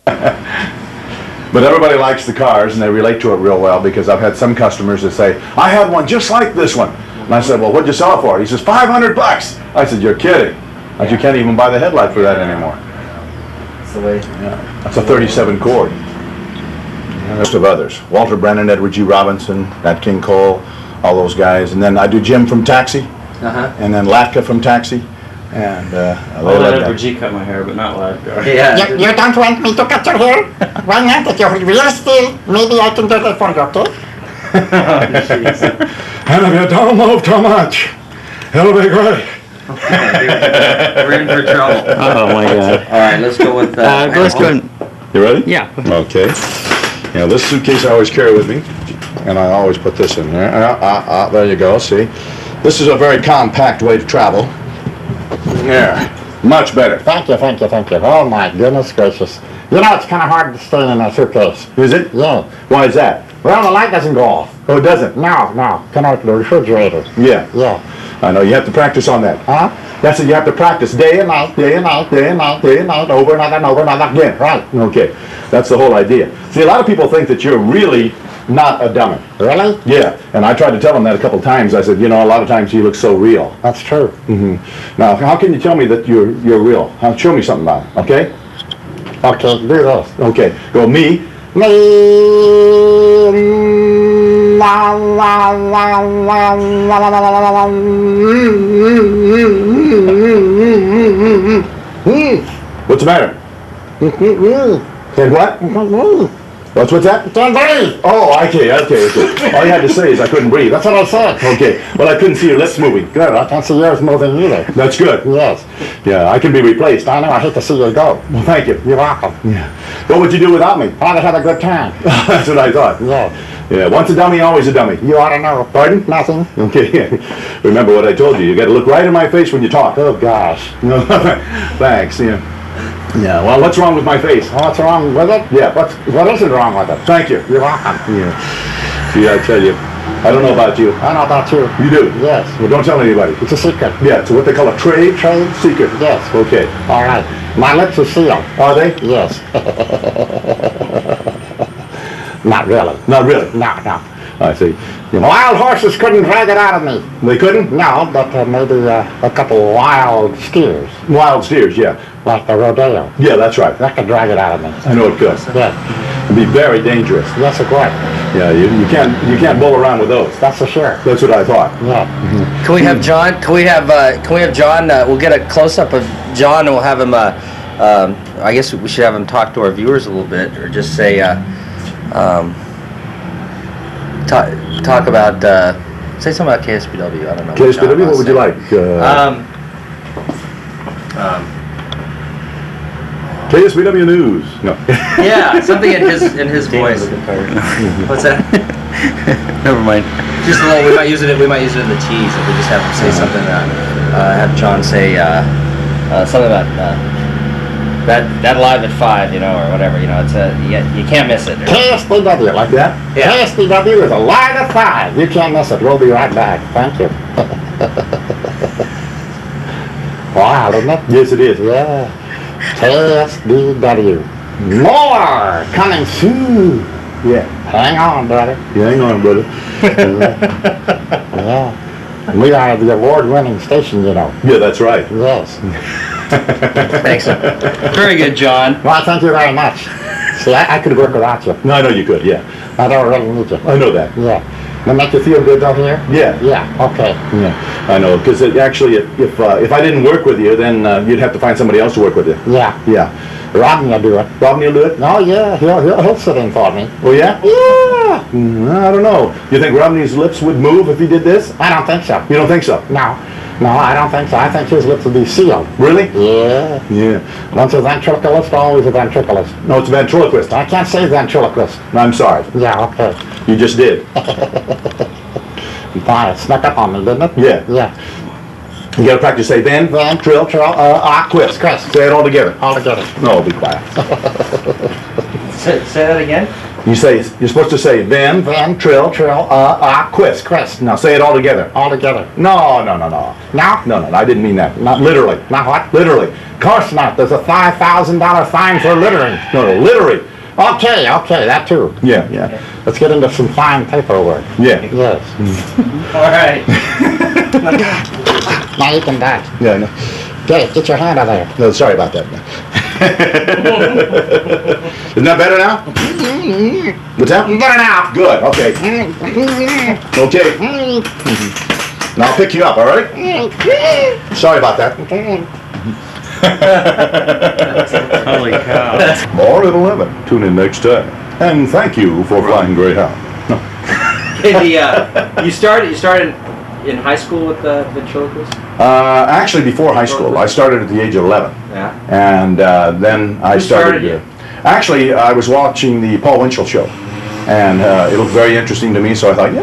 But everybody likes the cars and they relate to it real well, because I've had some customers that say, I had one just like this one. And I said, well, what'd you sell it for? He says, 500 bucks. I said, you're kidding. Like, you can't even buy the headlight for that anymore. That's the way. Yeah. That's a 37 Cord. And the rest of others. Walter Brennan, Edward G. Robinson, Nat King Cole, all those guys. And then I do Jim from Taxi. And then Latka from Taxi. And I'll let Edward G cut my hair, but not Latka. Yeah. You don't want me to cut your hair? Why not? If you're real still, maybe I can do that for you, okay? And if you don't move too much, it'll be great. We're in for trouble. Oh my God. All right, let's go with. Let's go. You ready? Yeah. Okay. Now this suitcase I always carry with me, and I always put this in there. There you go. See, this is a very compact way to travel. Yeah, much better. Thank you, thank you, thank you. Oh my goodness gracious. You know, it's kind of hard to stay in a suitcase. Is it? Yeah. Why is that? Well, the light doesn't go off. Oh, it doesn't? No, kind of like the refrigerator. Yeah. Yeah. I know, you have to practice on that. Huh? That's it, you have to practice day and night, day and night, day and night, day and night, over and over and over again. Right. Okay, that's the whole idea. See, a lot of people think that you're really not a dummy. Really? Yeah, and I tried to tell them that a couple of times. I said, you know, a lot of times you look so real. That's true. Now, how can you tell me that you're real? Show me something about it, okay? Okay, do this. Okay, go me. Me. La, la, la, la, la, la, la, la, la, What's the matter? And what? What's that? Can't breathe. Oh, okay. All you had to say is I couldn't breathe. That's what I said. Okay, well, I couldn't see your lips moving. Good. I can't see yours moving either. That's good. Yes. Yeah, I can be replaced. I know, I hate to see you go. Well, thank you. You're welcome. Yeah. What would you do without me? I'd have had a good time. That's what I thought. Yeah. Yeah, once a dummy, always a dummy. You ought to know. Pardon? Nothing. Okay. Remember what I told you. You got to look right in my face when you talk. Oh, gosh. No, thanks. Yeah. Yeah. Well, what's wrong with my face? What's wrong with it? Yeah. What isn't wrong with it? Thank you. You're welcome. Yeah. See, I tell you, I don't know about you. I know about you. You do? Yes. Well, don't tell anybody. It's a secret. Yeah. It's what they call a trade secret. Yes. Okay. All right. My lips are sealed. Are they? Yes. Not really. Not really. No. I see. You know, Wild horses couldn't drag it out of me. they couldn't? No, but maybe a couple wild steers, Wild steers, yeah. like the rodeo. Yeah, that's right. That could drag it out of me. I know it could. Yes. It'd be very dangerous. Yes, it would. Yeah, you can't bull around with those. That's for sure. That's what I thought. Yeah. Can we have John? Can we have John? We'll get a close up of John, and we'll have him. I guess we should have him talk to our viewers a little bit, or just say, talk about. Say something about KSBW. I don't know. KSBW, what would you like? KSBW News. No. Yeah, something in his voice. What's that? Never mind. Just a little. We might use it in the tease. If we just have him say something. Have John say something about that live at 5, or whatever. It's you can't miss it. KSBW, like that? Yeah. KSBW is a live at 5. You can't miss it. We'll be right back. Thank you. Wow, isn't it? Yes, it is. Yeah. KSBW. More coming soon. Yeah. Hang on, brother. Yeah, hang on, brother. Yeah. We are the award-winning station, Yeah, that's right. Yes. Thanks. Very good, John. Well, thank you very much. See, I could work without you. No, I know you could, yeah. I don't really need you. I know that. Yeah. That make you feel good down here? Yeah. Yeah, okay. Yeah, I know, because actually, if I didn't work with you, then you'd have to find somebody else to work with you. Yeah. Yeah. Rodney will do it. Rodney will do it? Oh, yeah. He'll sit in for me. Oh, yeah? Yeah. I don't know. You think Rodney's lips would move if he did this? I don't think so. You don't think so? No, I don't think so. I think his lips will be sealed. Really? Yeah. Yeah. Once a ventriloquist, always a ventriloquist. No, it's a ventriloquist. I can't say ventriloquist. I'm sorry. Yeah, okay. You just did. Fine, it snuck up on me, didn't it? Yeah. Yeah. You gotta practice, say ventriloquist. Quist. Say it all together. All together. No, be quiet. Say that again. You say, you're supposed to say Van, Trill, Quist. Quist. Now say it all together. All together. No. No? No, I didn't mean that. Not literally. Not what? Literally. Of course not. There's a $5,000 fine for littering. No, literally. Okay, that too. Yeah. Let's get into some fine paperwork. Yeah. Yes. All right. Now you can die. Yeah, no. Get your hand out of there. No, sorry about that. Isn't that better now? What's that? Better now. Good, okay. Okay. Now I'll pick you up, all right? Sorry about that. Holy cow. More at 11. Tune in next time. And thank you for flying Greyhound. You started in high school with the ventriloquist? Actually, before high school. I started at the age of 11. Yeah. And then I started. Actually, I was watching the Paul Winchell show. And it looked very interesting to me, so I thought,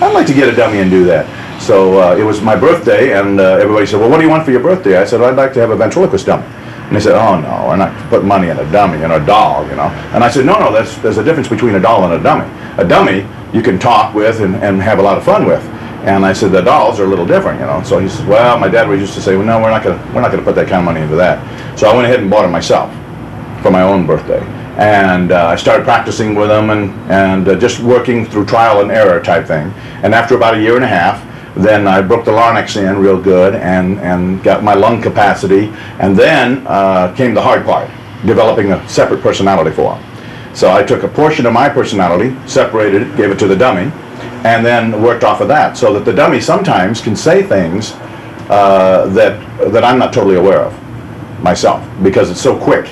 I'd like to get a dummy and do that. So it was my birthday, and everybody said, well, what do you want for your birthday? I said, well, I'd like to have a ventriloquist dummy. And they said, oh, no, we're not putting money in a dummy and a doll, And I said, no, there's a difference between a doll and a dummy. A dummy you can talk with and have a lot of fun with. And I said, the dolls are a little different, So he said, well, my dad used to say, well, no, we're not gonna put that kind of money into that. So I went ahead and bought it myself for my own birthday. And I started practicing with them and just working through trial and error type thing. And after about a year and a half, then I broke the larynx in real good and got my lung capacity. And then came the hard part, developing a separate personality for them. So I took a portion of my personality, separated it, gave it to the dummy, and then worked off of that. So that the dummy sometimes can say things that I'm not totally aware of myself, because it's so quick.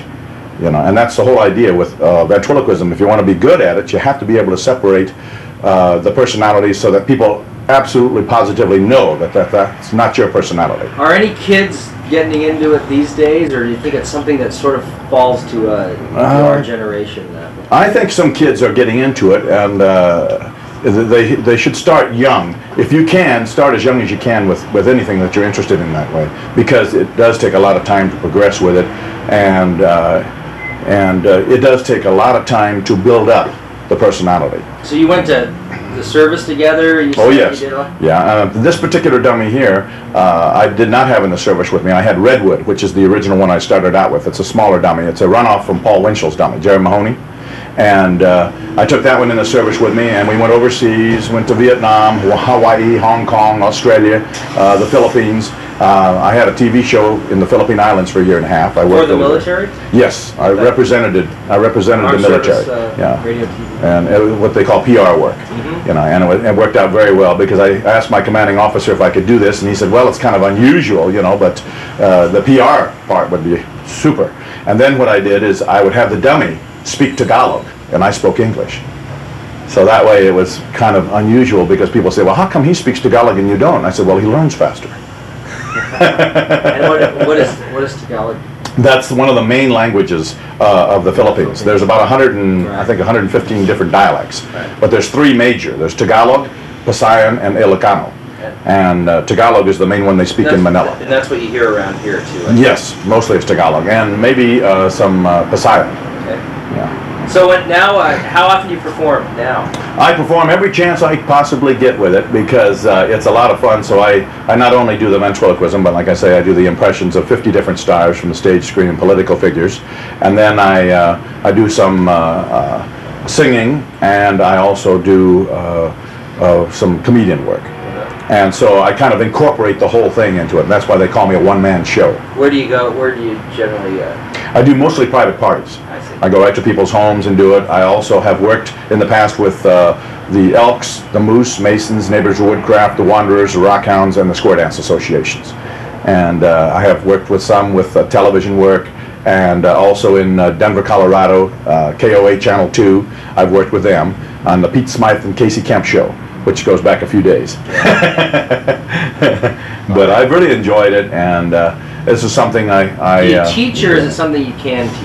And that's the whole idea with ventriloquism. If you want to be good at it, you have to be able to separate the personalities so that people absolutely positively know that that's not your personality. Are any kids getting into it these days, or do you think it's something that sort of falls to our generation? I think some kids are getting into it, and they should start young. If you can, start as young as you can with anything that you're interested in that way, because it does take a lot of time to progress with it, and it does take a lot of time to build up the personality. So you went to the service together? Oh, yes. This particular dummy here, I did not have in the service with me. I had Redwood, which is the original one I started out with. It's a smaller dummy. It's a runoff from Paul Winchell's dummy, Jerry Mahoney. And I took that one in the service with me, and we went overseas, went to Vietnam, Hawaii, Hong Kong, Australia, the Philippines. I had a TV show in the Philippine Islands for a year and a half. I worked for the military? Yes, I represented the military. Service, radio, TV. And it was what they call PR work. And it worked out very well, because I asked my commanding officer if I could do this, and he said, well, it's kind of unusual, but the PR part would be super. And then what I did is I would have the dummy speak Tagalog, and I spoke English. So that way it was kind of unusual, because people say, well, how come he speaks Tagalog and you don't? And I said, well, he learns faster. And what is Tagalog? That's one of the main languages of the Philippines. There's about 115 different dialects. Right. But there's three major. There's Tagalog, Pasayan, and Ilocano. And Tagalog is the main one they speak in Manila. And that's what you hear around here, too? Yes, mostly it's Tagalog, and maybe some Pasayan. Okay. Yeah. So now, how often do you perform now? I perform every chance I possibly get with it, because it's a lot of fun. So I not only do the ventriloquism, but like I say, I do the impressions of 50 different stars from the stage, screen, and political figures. And then I do some singing, and I also do some comedian work. And so I kind of incorporate the whole thing into it. And that's why they call me a one-man show. Where do you go? Where do you generally? I do mostly private parties. I see. I go right to people's homes and do it. I also have worked in the past with the Elks, the Moose, Masons, Neighbors of Woodcraft, the Wanderers, the Rockhounds, and the Square Dance Associations. And I have worked with some with television work, and also in Denver, Colorado, KOA Channel 2. I've worked with them on the Pete Smythe and Casey Kemp show, which goes back a few days. But I've really enjoyed it, and this is something I do you teach, or is it something you can teach?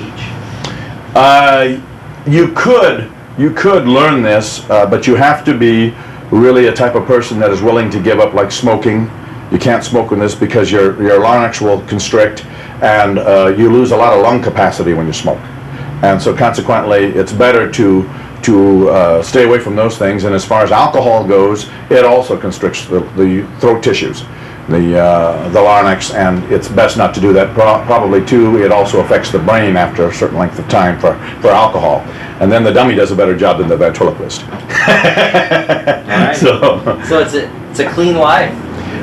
You could learn this, but you have to be really a type of person that is willing to give up, like smoking. You can't smoke in this because your larynx will constrict, and you lose a lot of lung capacity when you smoke. And so consequently, it's better to stay away from those things. And as far as alcohol goes, it also constricts the throat tissues, the larynx, and it's best not to do that. Probably too, it also affects the brain after a certain length of time for alcohol. And then the dummy does a better job than the ventriloquist. Right. So it's a clean life.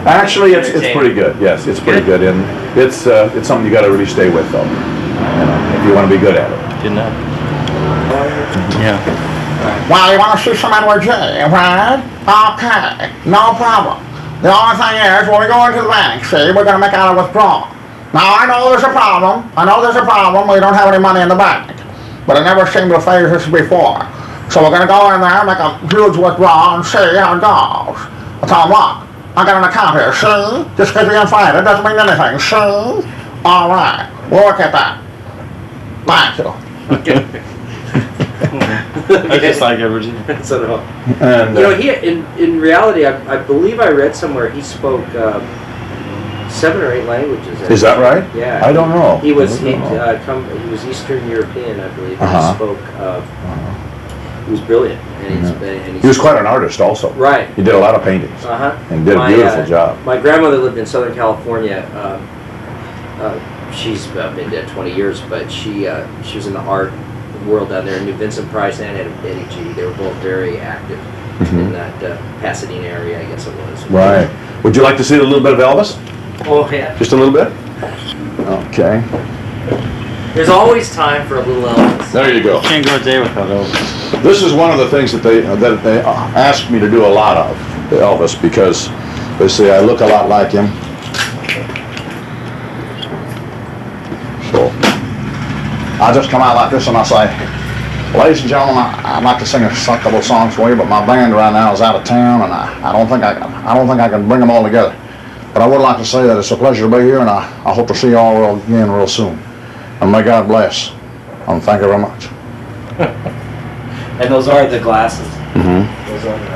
Actually, it's pretty good. Yes, it's pretty good, and it's something you got to really stay with, though, if you want to be good at it. Good enough. Yeah. Well, you want to see some Edward J, right? Okay, no problem. The only thing is, when we go into the bank, see, we're going to make out a withdrawal. Now, I know there's a problem. We don't have any money in the bank. But I never seemed to phase this before. So we're going to go in there, make a huge withdrawal, and see how it goes. I'll tell them what. I got an account here, see? Just because we can find it doesn't mean anything, see? All right, we'll look at that. Thank you. I just like Edward J. So no. And You know, he in reality, I believe I read somewhere he spoke 7 or 8 languages. is that right? Yeah. I don't know. He was I don't know. he was Eastern European, I believe. And Uh-huh. he spoke. He was brilliant, and He was quite an artist, also. right. He did a lot of paintings and did a beautiful job. My grandmother lived in Southern California. She's been dead 20 years, but she was in the art world down there. And knew Vincent Price and Eddie G. They were both very active in that Pasadena area, I guess it was. Right. Would you like to see a little bit of Elvis? Oh yeah. Just a little bit? Okay. There's always time for a little Elvis. There you go. Can't go a day without Elvis. This is one of the things that they asked me to do a lot of, Elvis, because they say I look a lot like him. So I just come out like this and I say, ladies and gentlemen, I'd like to sing a couple of songs for you, but my band right now is out of town, and I don't think I can bring them all together. But I would like to say that it's a pleasure to be here, and I hope to see you all again real soon. And may God bless. And thank you very much. And those are the glasses. Mm-hmm.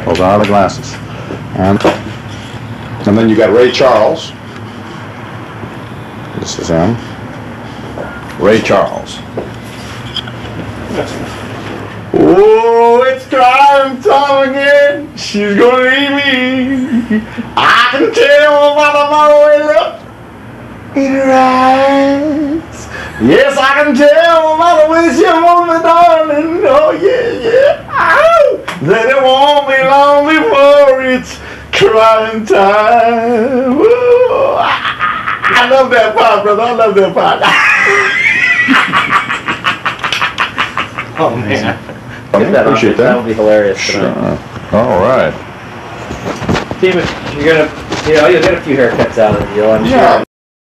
Those are the glasses. And then you got Ray Charles. This is him. Ray Charles. Oh, it's crime time again. She's gonna eat me. I can tell by the way look in her eyes. Yes, I can tell by the way she wants me, darling. Oh, yeah. Ow! That it won't be long before it's crying time. Ooh, I love that part, brother. I love that part. Oh man. I appreciate that. That would be hilarious. Sure. All right. Steve, you'll get a few haircuts out of the deal, I'm sure.